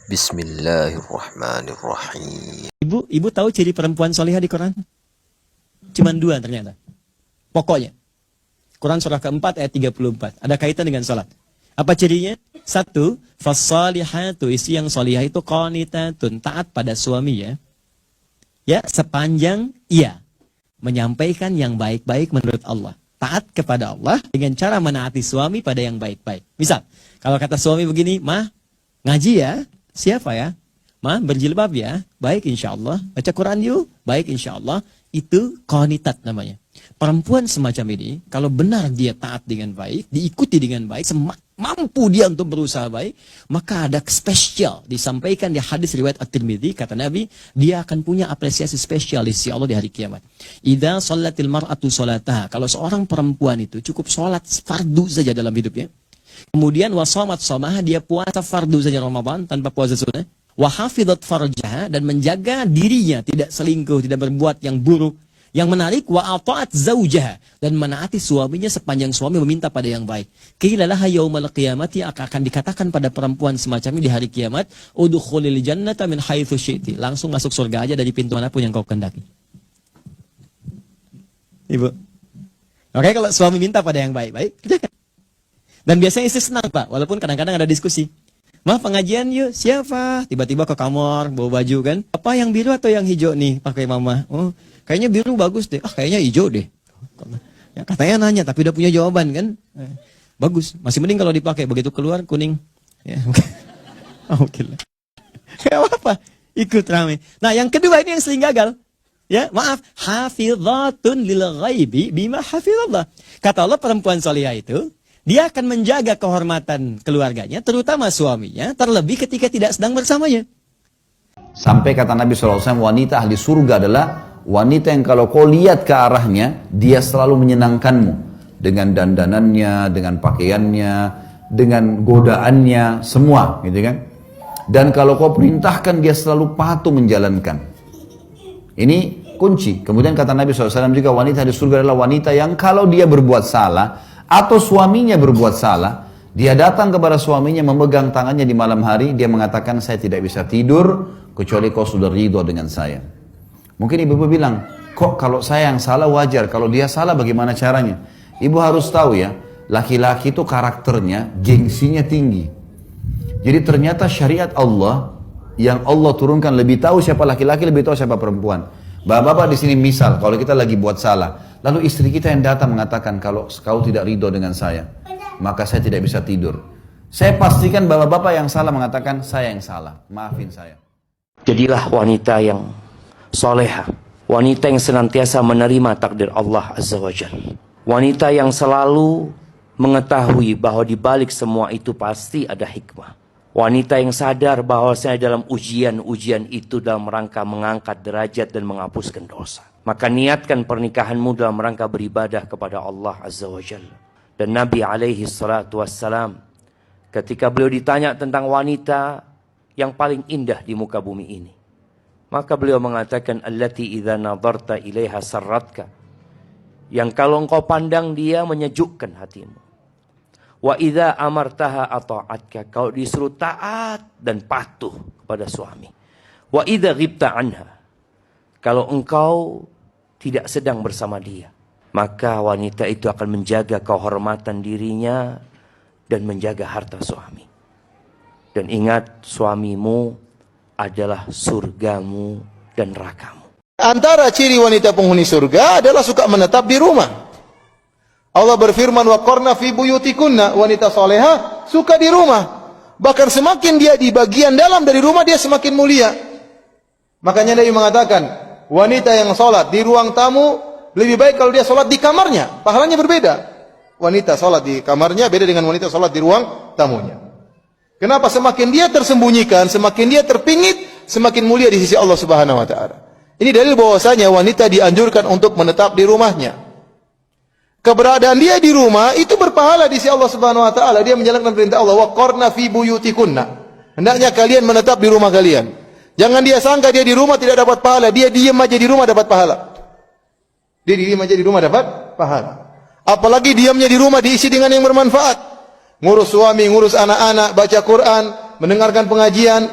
Bismillahirrahmanirrahim. Ibu tahu ciri perempuan solihah di Quran? Cuman dua ternyata. Pokoknya. Quran surah keempat ayat 34. Ada kaitan dengan salat. Apa cirinya? Satu, fassalihatu, istri yang solihah itu qanitatun, taat pada suami ya. Ya, sepanjang ia menyampaikan yang baik-baik menurut Allah. Taat kepada Allah dengan cara menaati suami pada yang baik-baik. Misal, kalau kata suami begini, "Mah, ngaji ya?" Siapa ya? "Mah, berjilbab ya?" "Baik insya Allah." "Baca Quran yuk?" "Baik insya Allah." Itu qanitat namanya. Perempuan semacam ini, kalau benar dia taat dengan baik, diikuti dengan baik, mampu dia untuk berusaha baik, maka ada spesial disampaikan di hadis riwayat At-Tirmidzi, kata Nabi, dia akan punya apresiasi spesial di sisi Allah di hari kiamat. Idza shallatil mar'atu sholataha, kalau seorang perempuan itu cukup sholat fardu saja dalam hidupnya, kemudian wasamat shamaha, dia puasa fardu saja Ramadan tanpa puasa sunnah, wa hafizat farjaha, dan menjaga dirinya tidak selingkuh, tidak berbuat yang buruk. Yang menarik, wa ata'at zaujaha, dan menaati suaminya sepanjang suami meminta pada yang baik. Qilalaha yaumal qiyamati, akan dikatakan pada perempuan semacam ini di hari kiamat, udkhulil jannata min haitsu syi'ti, langsung masuk surga aja dari pintu manapun yang kau kehendaki. Ibu. Oke, kalau suami minta pada yang baik-baik, kerjakan. Dan biasanya istri senang, Pak, walaupun kadang-kadang ada diskusi. "Mah, pengajian yuk." "Siapa?" Tiba-tiba ke kamar bawa baju kan. "Apa yang biru atau yang hijau nih pakai mama?" "Oh, kayaknya biru bagus deh." "Ah, kayaknya hijau deh." Ya, katanya nanya tapi udah punya jawaban kan. Bagus, masih mending kalau dipakai, begitu keluar kuning. Ya. Oke lah. Gak apa-apa, ikut rame. Nah, yang kedua ini yang sering gagal. Ya, maaf, hafizatun lil ghaibi bima hafizallah. Kata Allah, perempuan salihah itu dia akan menjaga kehormatan keluarganya, terutama suaminya, terlebih ketika tidak sedang bersamanya. Sampai kata Nabi SAW, wanita ahli surga adalah wanita yang kalau kau lihat ke arahnya, dia selalu menyenangkanmu. Dengan dandanannya, dengan pakaiannya, dengan godaannya, semua. Gitu kan? Dan kalau kau perintahkan, dia selalu patuh menjalankan. Ini kunci. Kemudian kata Nabi SAW juga, wanita ahli surga adalah wanita yang kalau dia berbuat salah, atau suaminya berbuat salah, dia datang kepada suaminya memegang tangannya di malam hari, dia mengatakan, "Saya tidak bisa tidur kecuali kau sudah ridho dengan saya." Mungkin ibu-ibu bilang, "Kok kalau saya yang salah wajar, kalau dia salah bagaimana caranya?" Ibu harus tahu ya, laki-laki itu karakternya, gengsinya tinggi. Jadi ternyata syariat Allah yang Allah turunkan lebih tahu siapa laki-laki, lebih tahu siapa perempuan. Bapak-bapak di sini misal, kalau kita lagi buat salah, lalu istri kita yang datang mengatakan, "Kalau kau tidak ridho dengan saya, maka saya tidak bisa tidur." Saya pastikan bapak-bapak yang salah mengatakan, "Saya yang salah, maafin saya." Jadilah wanita yang soleha, wanita yang senantiasa menerima takdir Allah Azza wa Jalla, wanita yang selalu mengetahui bahwa di balik semua itu pasti ada hikmah, wanita yang sadar bahwasanya dalam ujian-ujian itu dalam rangka mengangkat derajat dan menghapuskan dosa. Maka niatkan pernikahanmu dalam rangka beribadah kepada Allah Azza wa Jalla. Dan Nabi alaihi salatu wassalam, ketika beliau ditanya tentang wanita yang paling indah di muka bumi ini, maka beliau mengatakan, "Allati idza nadarta ilaiha sarratka", yang kalau engkau pandang dia menyejukkan hatimu. "Wa idza amartaha ata'atka", kalau disuruh taat dan patuh kepada suami. "Wa idza ghibta anha", kalau engkau tidak sedang bersama dia, maka wanita itu akan menjaga kehormatan dirinya dan menjaga harta suami. Dan ingat, suamimu adalah surgamu dan nerakamu. Antara ciri wanita penghuni surga adalah suka menetap di rumah. Allah berfirman, "Wa qarna fi buyutikunna", wanita soleha suka di rumah. Bahkan semakin dia di bagian dalam dari rumah, dia semakin mulia. Makanya Nabi mengatakan, wanita yang sholat di ruang tamu lebih baik kalau dia sholat di kamarnya. Pahalanya berbeda. Wanita sholat di kamarnya beda dengan wanita sholat di ruang tamunya. Kenapa? Semakin dia tersembunyikan, semakin dia terpingit, semakin mulia di sisi Allah Subhanahu wa Ta'ala. Ini dalil bahwasanya wanita dianjurkan untuk menetap di rumahnya. Keberadaan dia di rumah itu berpahala di sisi Allah Subhanahu wa Ta'ala. Dia menjalankan perintah Allah, "Wa qarna fi buyutikunna". Hendaknya kalian menetap di rumah kalian. Jangan dia sangka dia di rumah tidak dapat pahala, dia diam aja di rumah dapat pahala. Dia diam aja di rumah dapat pahala. Apalagi diamnya di rumah diisi dengan yang bermanfaat. Ngurus suami, ngurus anak-anak, baca Quran, mendengarkan pengajian,